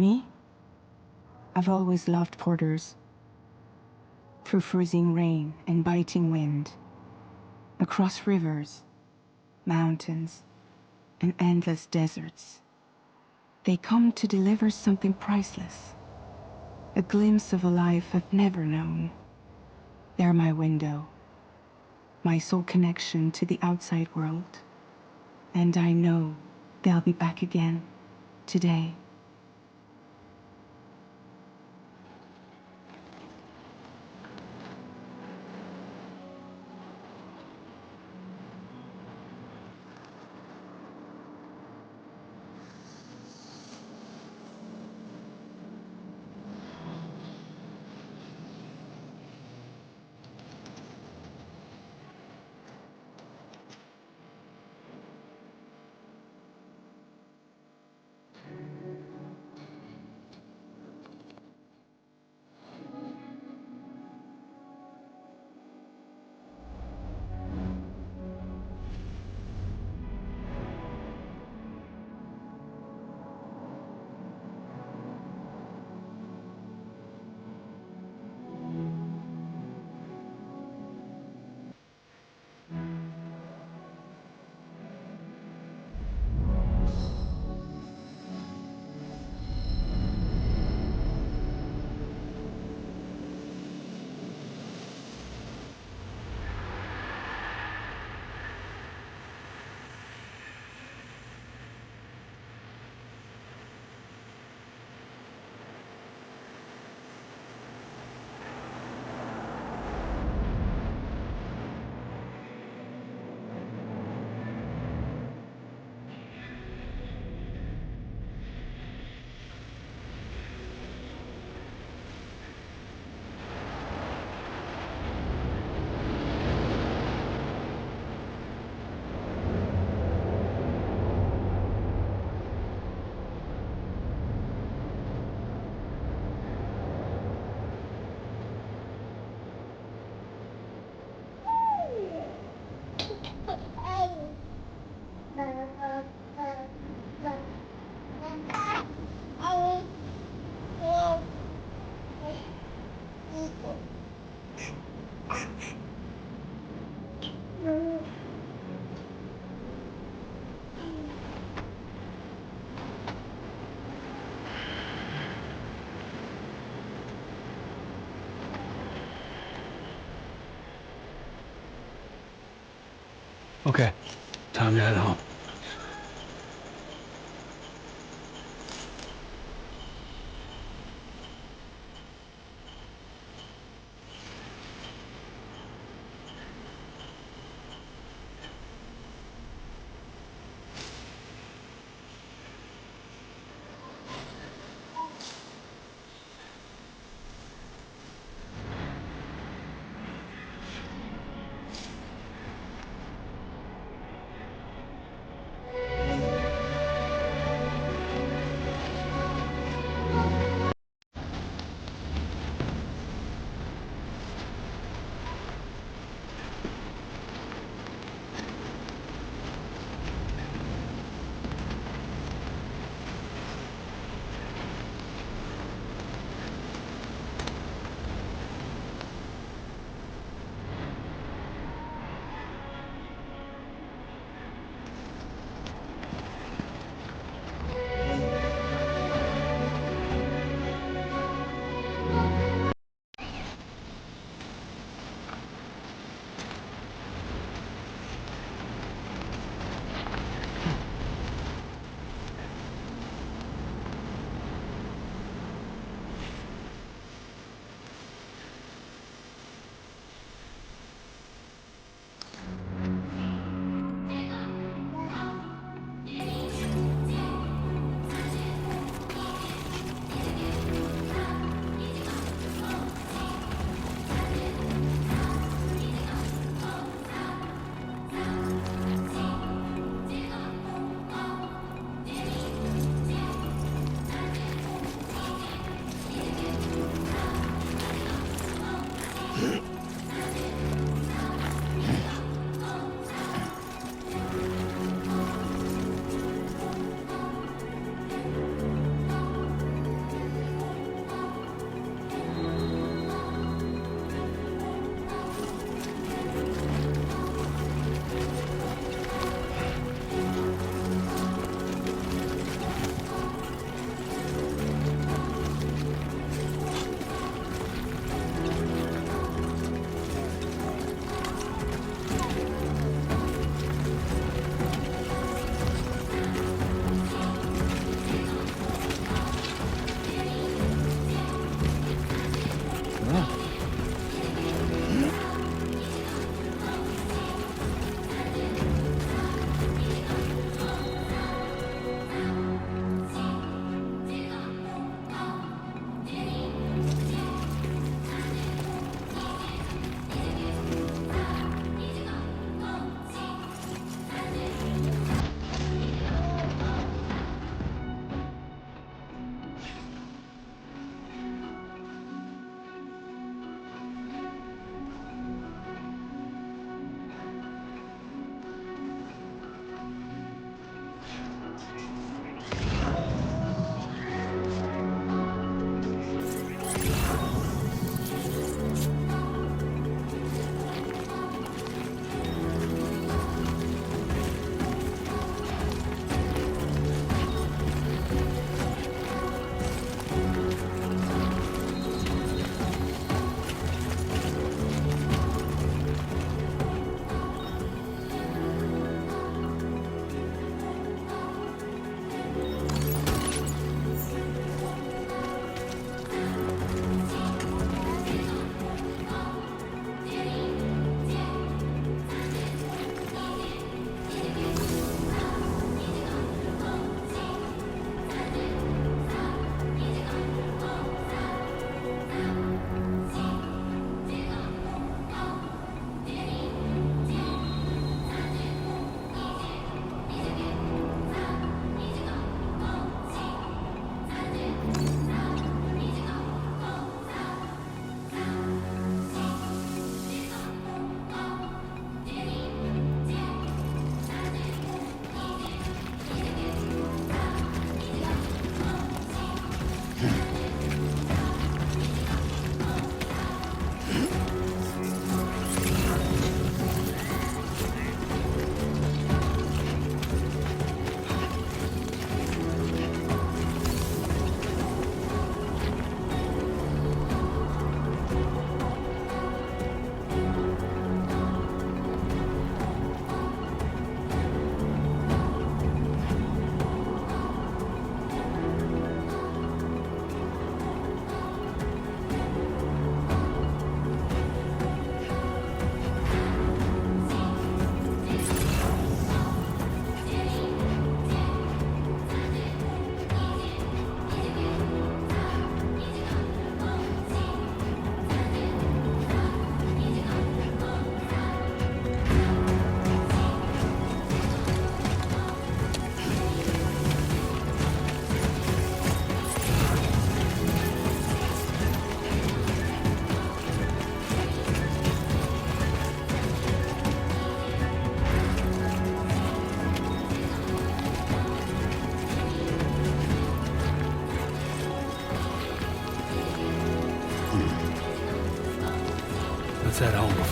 Me? I've always loved porters. Through freezing rain and biting wind, across rivers, mountains, and endless deserts, they come to deliver something priceless, a glimpse of a life I've never known. They're my window, my sole connection to the outside world, and I know they'll be back again today. Okay, time to head home.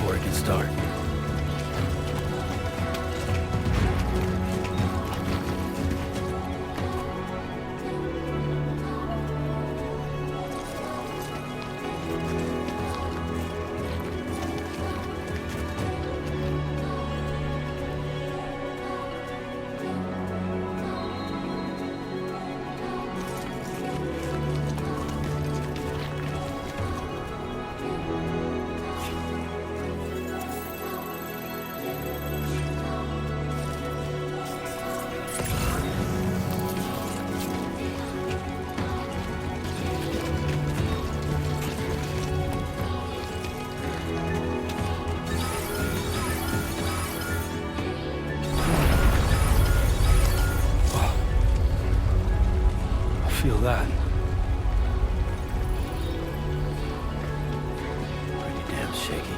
before it can start. Feel that. Pretty damn shaky.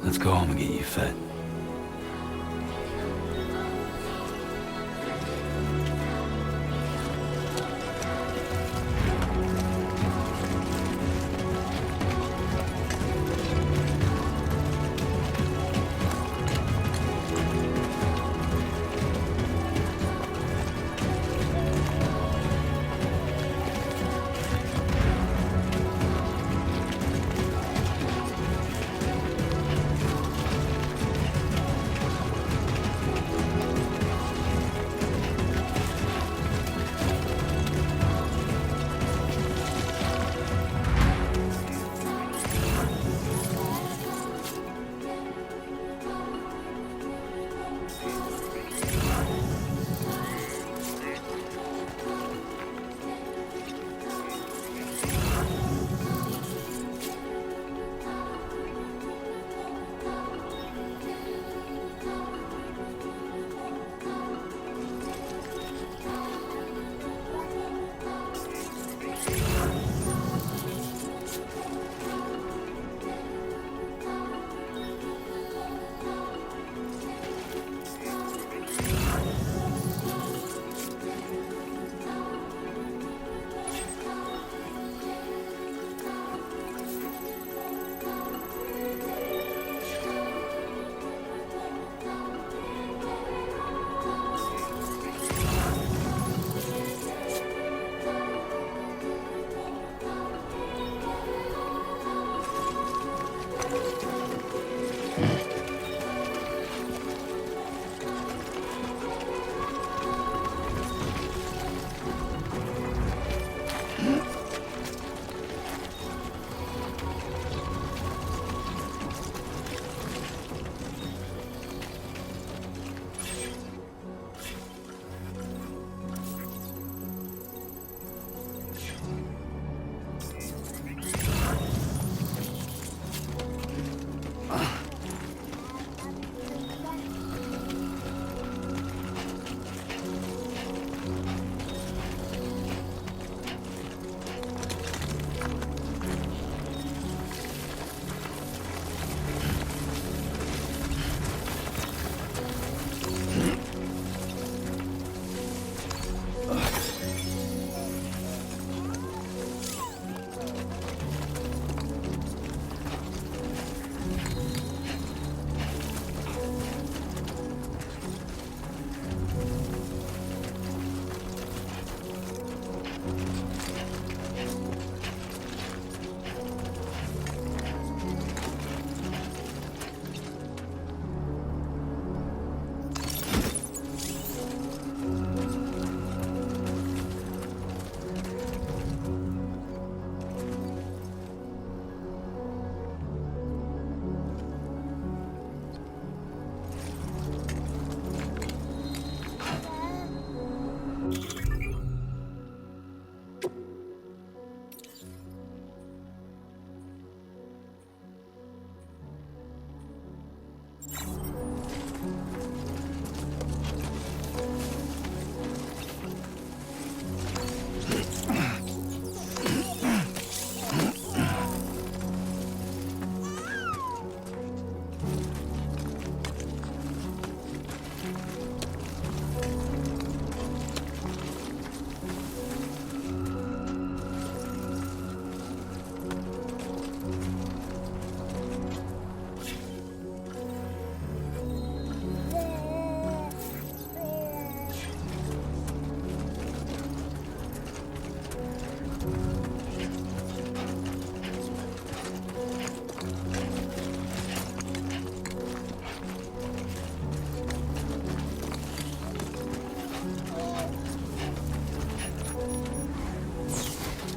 Let's go home and get you fed.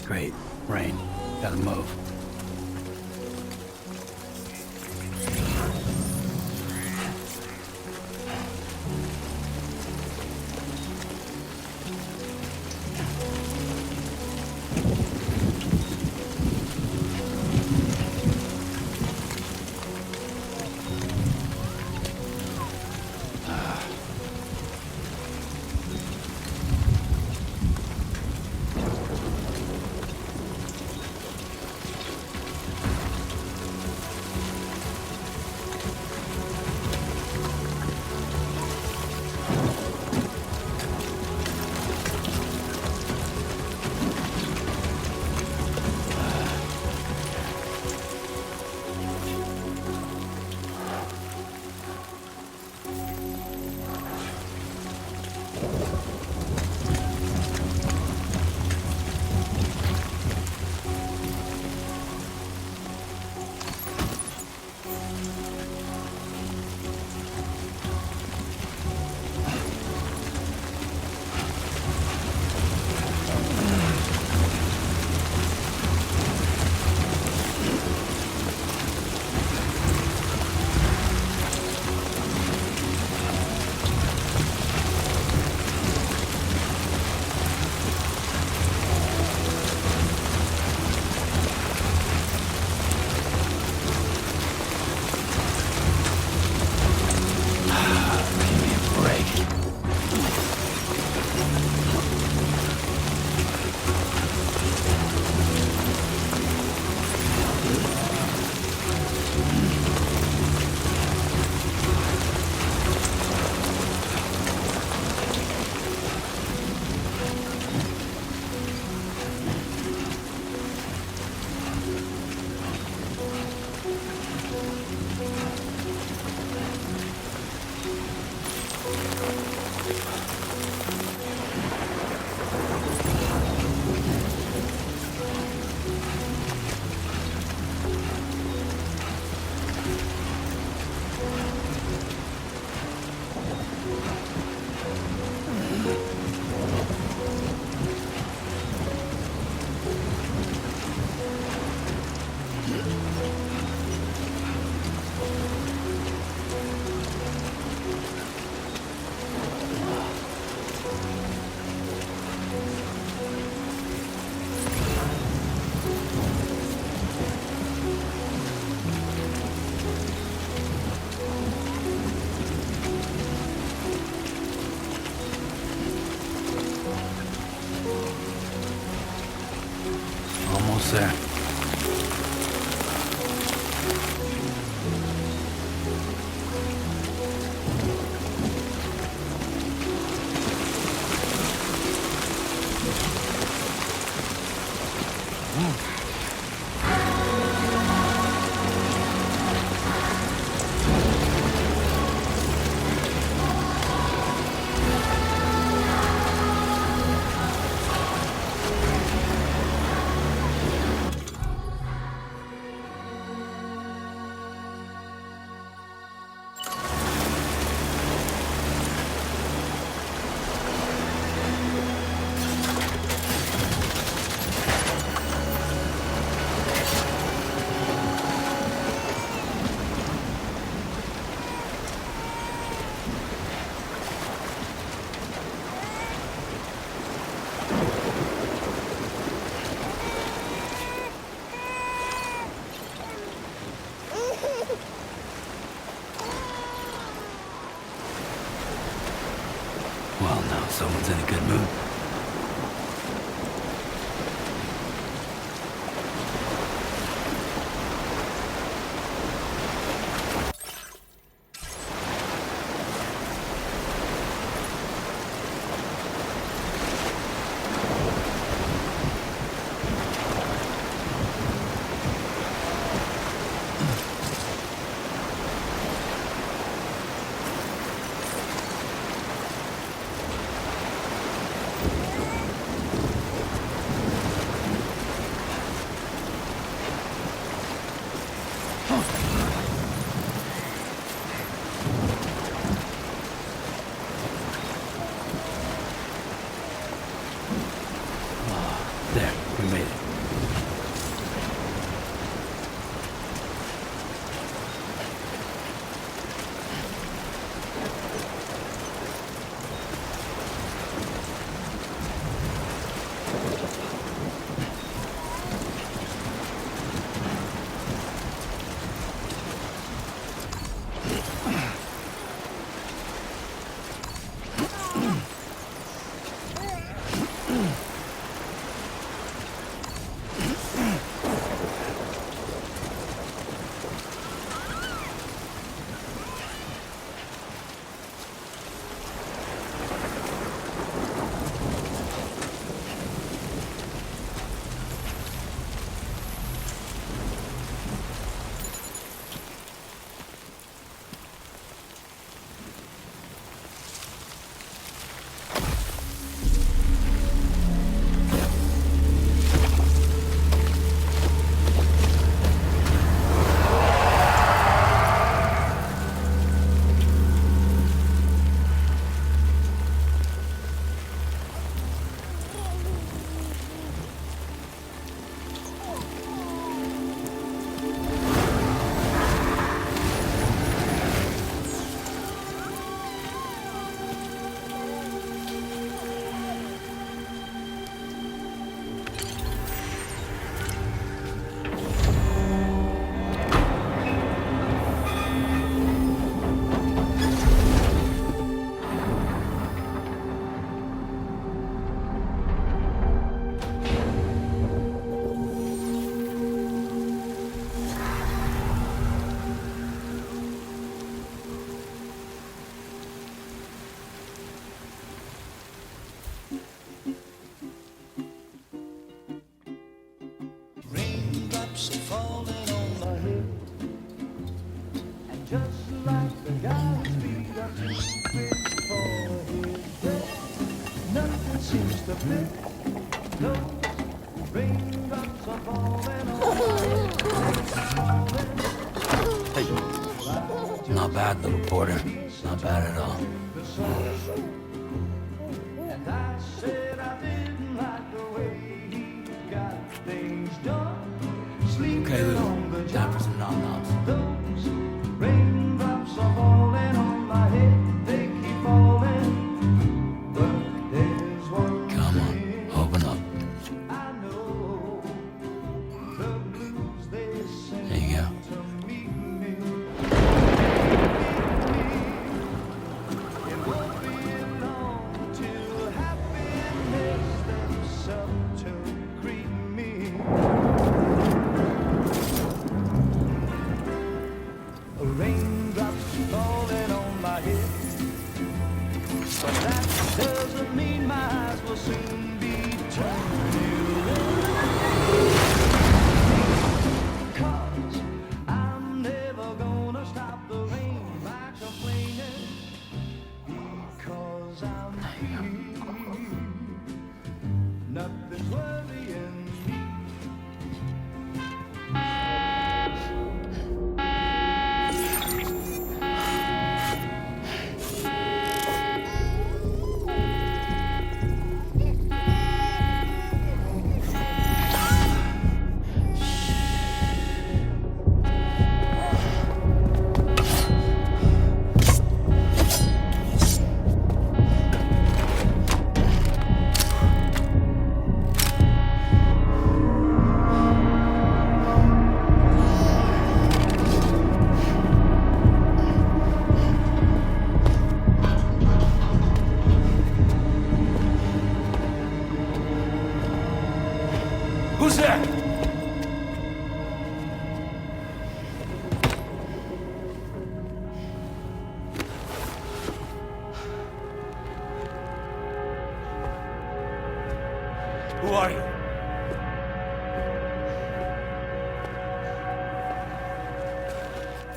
Great. Rain. Gotta move. Almost there. Well, now someone's in a good mood. There, we made it. Not bad, little porter. Not bad at all. Okay, Lou. Time for some nom-noms. Come on, open up. There you go.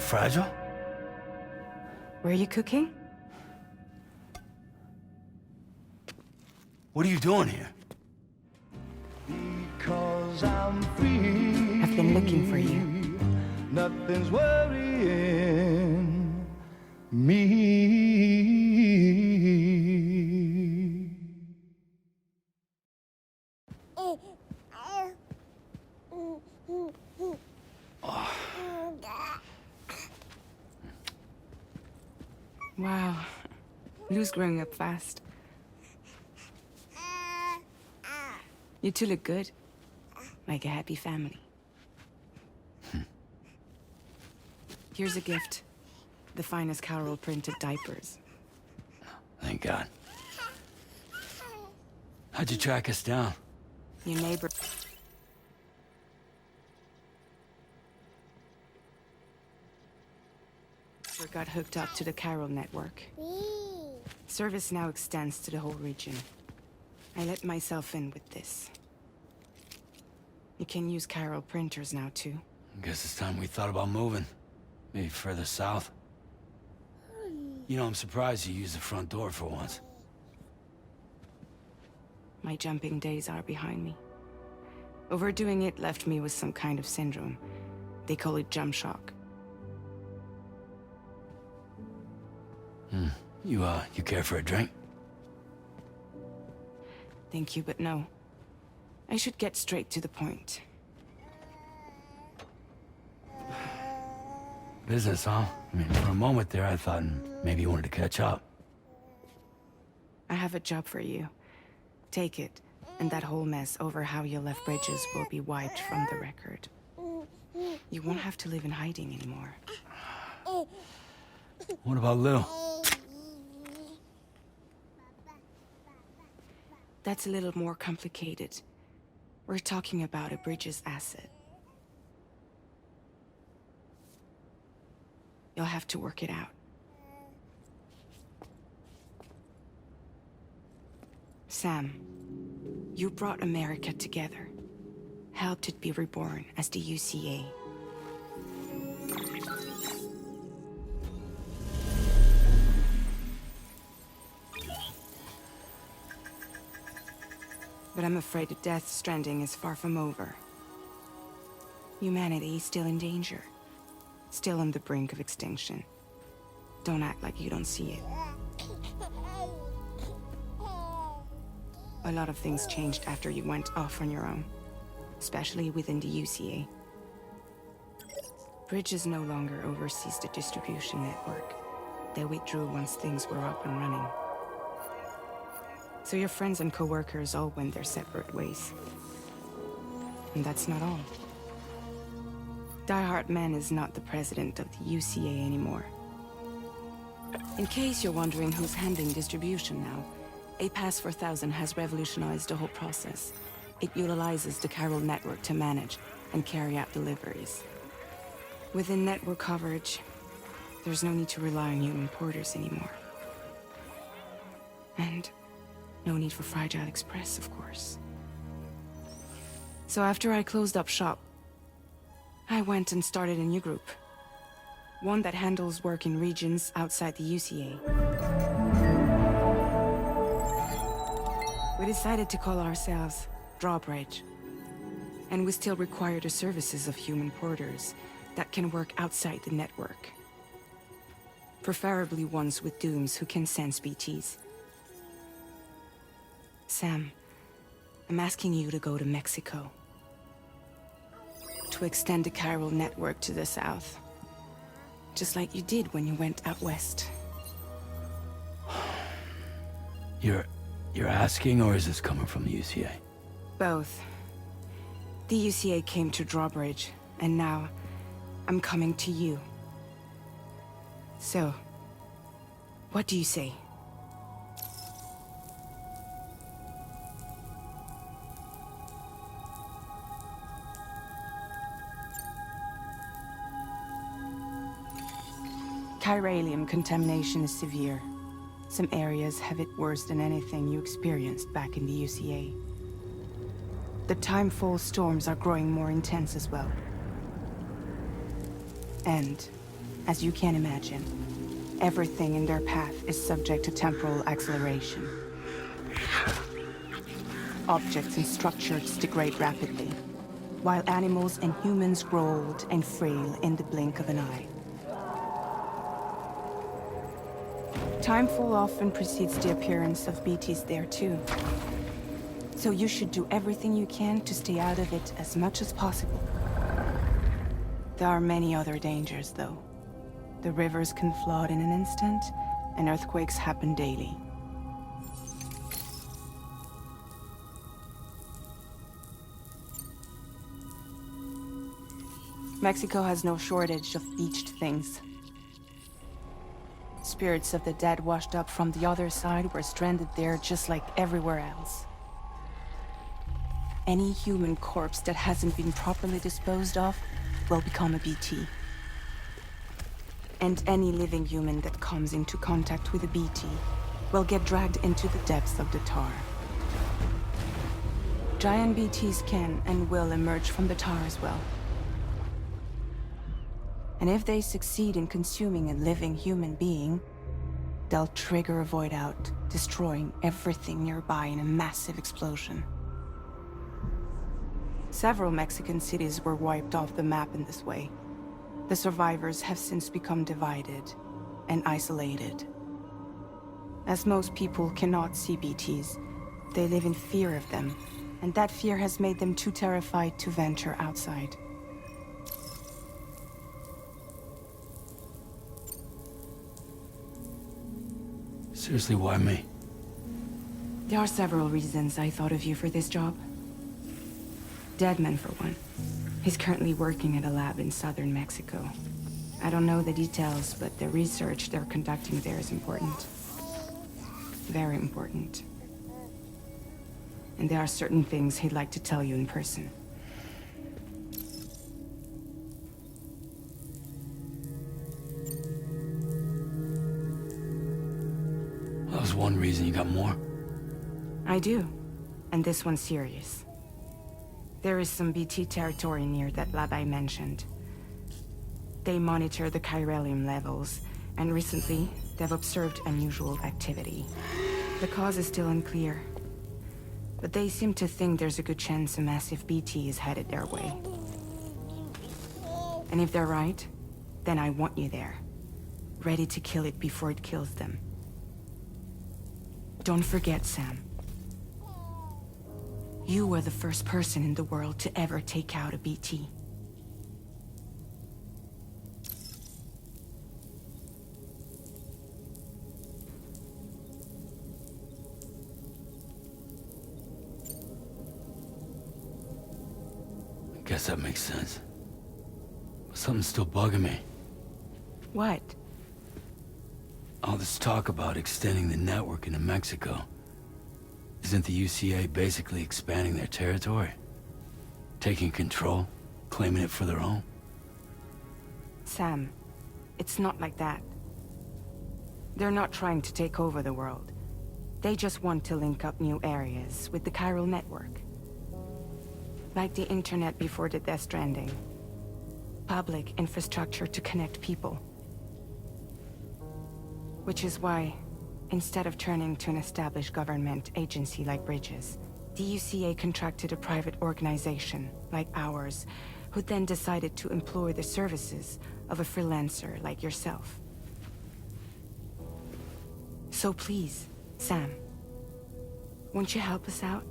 fragile? Were you cooking? What are you doing here? Because I'm free. I've been looking for you. Nothing's worrying me. Wow. Lou's growing up fast. You two look good. Like a happy family. Here's a gift. The finest Carol printed diapers. Thank God. How'd you track us down? Your neighbor... got hooked up to the Carol network. Service now extends to the whole region. I let myself in with this. You can use Carol printers now, too. Guess it's time we thought about moving. Maybe further south. You know, I'm surprised you used the front door for once. My jumping days are behind me. Overdoing it left me with some kind of syndrome. They call it jump shock. You care for a drink? Thank you, but no. I should get straight to the point. Business, huh? I mean, for a moment there, I thought maybe you wanted to catch up. I have a job for you. Take it, and that whole mess over how you left Bridges will be wiped from the record. You won't have to live in hiding anymore. What about Lou? That's a little more complicated. We're talking about a Bridges asset. You'll have to work it out. Sam, you brought America together. Helped it be reborn as the UCA. But I'm afraid that Death Stranding is far from over. Humanity is still in danger. Still on the brink of extinction. Don't act like you don't see it. A lot of things changed after you went off on your own. Especially within the UCA. Bridges no longer oversees the distribution network. They withdrew once things were up and running. So your friends and co-workers all went their separate ways. And that's not all. Die Hard Man is not the president of the UCA anymore. In case you're wondering who's handling distribution now, A Pass 4000 has revolutionized the whole process. It utilizes the Carol network to manage and carry out deliveries. Within network coverage, there's no need to rely on human porters anymore. And no need for Fragile Express, of course. So after I closed up shop, I went and started a new group. One that handles work in regions outside the UCA. We decided to call ourselves Drawbridge. And we still require the services of human porters that can work outside the network. Preferably ones with dooms who can sense BTs. Sam, I'm asking you to go to Mexico. To extend the Carol network to the south. Just like you did when you went out west. You're asking, or is this coming from the UCA? Both. The UCA came to Drawbridge, and now I'm coming to you. So, what do you say? Chiralium contamination is severe. Some areas have it worse than anything you experienced back in the UCA. The timefall storms are growing more intense as well. And as you can imagine. Everything in their path is subject to temporal acceleration. Objects and structures degrade rapidly, while animals and humans grow old and frail in the blink of an eye. Timefall often precedes the appearance of BTs there too. So you should do everything you can to stay out of it as much as possible. There are many other dangers, though. The rivers can flood in an instant, and earthquakes happen daily. Mexico has no shortage of beached things. Spirits of the dead washed up from the other side were stranded there just like everywhere else. Any human corpse that hasn't been properly disposed of will become a BT. And any living human that comes into contact with a BT will get dragged into the depths of the tar. Giant BTs can and will emerge from the tar as well. And if they succeed in consuming a living human being, they'll trigger a void out, destroying everything nearby in a massive explosion. Several Mexican cities were wiped off the map in this way. The survivors have since become divided and isolated. As most people cannot see BTs, they live in fear of them, and that fear has made them too terrified to venture outside. Seriously, why me? There are several reasons I thought of you for this job. Deadman, for one. He's currently working at a lab in southern Mexico. I don't know the details, but the research they're conducting there is important. Very important. And there are certain things he'd like to tell you in person. That was one reason. You got more? I do. And this one's serious. There is some BT territory near that lab I mentioned. They monitor the chiralium levels, and recently, they've observed unusual activity. The cause is still unclear, but they seem to think there's a good chance a massive BT is headed their way. And if they're right, then I want you there, ready to kill it before it kills them. Don't forget, Sam. You were the first person in the world to ever take out a BT. I guess that makes sense. But something's still bugging me. What? All this talk about extending the network into Mexico. Isn't the UCA basically expanding their territory? Taking control? Claiming it for their own? Sam, it's not like that. They're not trying to take over the world. They just want to link up new areas with the chiral network. Like the internet before the Death Stranding. Public infrastructure to connect people. Which is why, instead of turning to an established government agency like Bridges, the UCA contracted a private organization, like ours, who then decided to employ the services of a freelancer like yourself. So please, Sam, won't you help us out?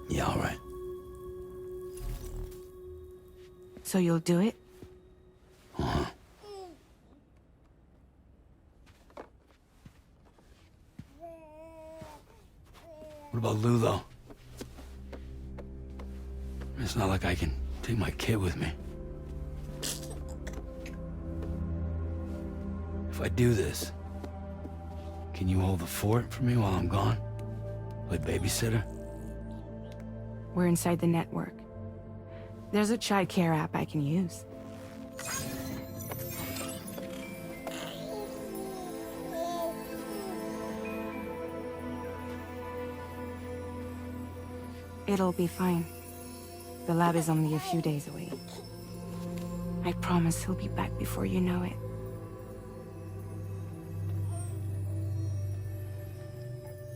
Yeah, all right. So you'll do it? Uh-huh. What about Lou, though? It's not like I can take my kid with me. If I do this, can you hold the fort for me while I'm gone? Play babysitter? We're inside the network. There's a child care app I can use. It'll be fine. The lab is only a few days away. I promise he'll be back before you know it.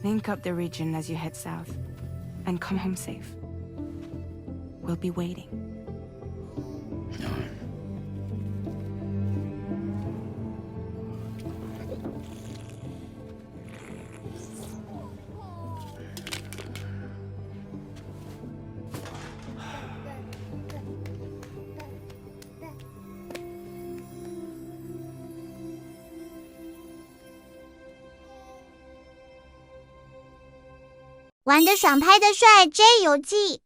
Link up the region as you head south, and come home safe. We'll be waiting. Alright. 玩得爽，拍得帅，J 游记。